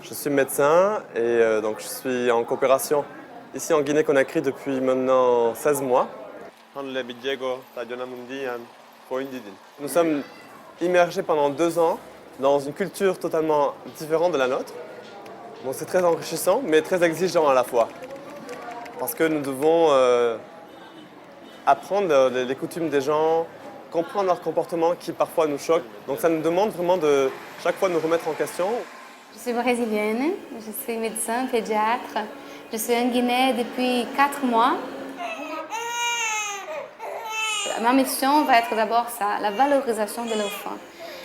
Je suis médecin et donc je suis en coopération ici en Guinée-Conakry depuis maintenant 16 mois. Nous sommes immergés pendant 2 ans dans une culture totalement différente de la nôtre. Bon, c'est très enrichissant, mais très exigeant à la fois. Parce que nous devons apprendre les coutumes des gens, comprendre leurs comportements qui parfois nous choquent. Donc ça nous demande vraiment de chaque fois nous remettre en question. Je suis brésilienne, je suis médecin pédiatre. Je suis en Guinée depuis 4 mois. Ma mission va être d'abord ça, la valorisation de l'enfant.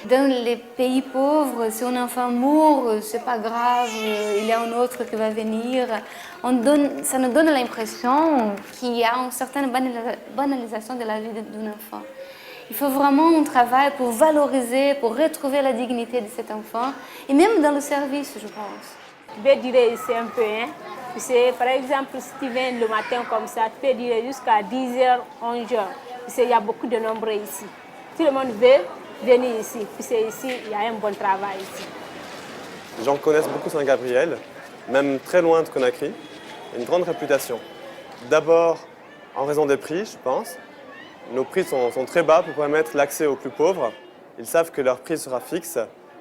Dans les pays pauvres, si un enfant mourt, c'est pas grave, il y a un autre qui va venir. Ça nous donne l'impression qu'il y a une certaine banalisation de la vie d'un enfant. Il faut vraiment un travail pour valoriser, pour retrouver la dignité de cet enfant, et même dans le service, je pense. Je vais durer ici un peu. Par exemple, si tu viens le matin comme ça, tu peux durer jusqu'à 10h, 11h. Il y a beaucoup de nombreux ici. Tout le monde veut venir ici. Ici, il y a un bon travail ici. Les gens connaissent beaucoup Saint-Gabriel, même très loin de Conakry, une grande réputation. D'abord, en raison des prix, je pense. Nos prix sont très bas pour permettre l'accès aux plus pauvres. Ils savent que leur prix sera fixe,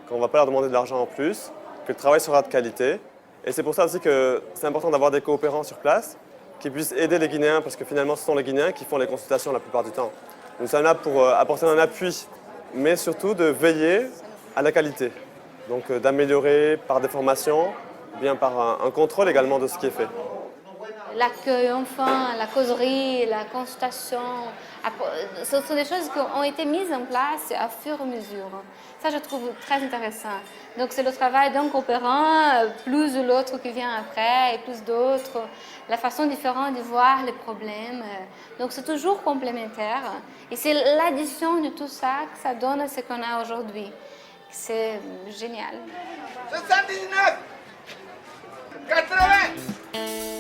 qu'on ne va pas leur demander de l'argent en plus, que le travail sera de qualité. Et c'est pour ça aussi que c'est important d'avoir des coopérants sur place qui puissent aider les Guinéens, parce que finalement, ce sont les Guinéens qui font les consultations la plupart du temps. Nous sommes là pour apporter un appui, mais surtout de veiller à la qualité. Donc d'améliorer par des formations, bien par un contrôle également de ce qui est fait. L'accueil enfant, la causerie, la consultation, ce sont des choses qui ont été mises en place à fur et à mesure. Ça, je trouve très intéressant. Donc, c'est le travail d'un coopérant, plus de l'autre qui vient après, et plus d'autres, la façon différente de voir les problèmes. Donc, c'est toujours complémentaire. Et c'est l'addition de tout ça que ça donne ce qu'on a aujourd'hui. C'est génial. 79 80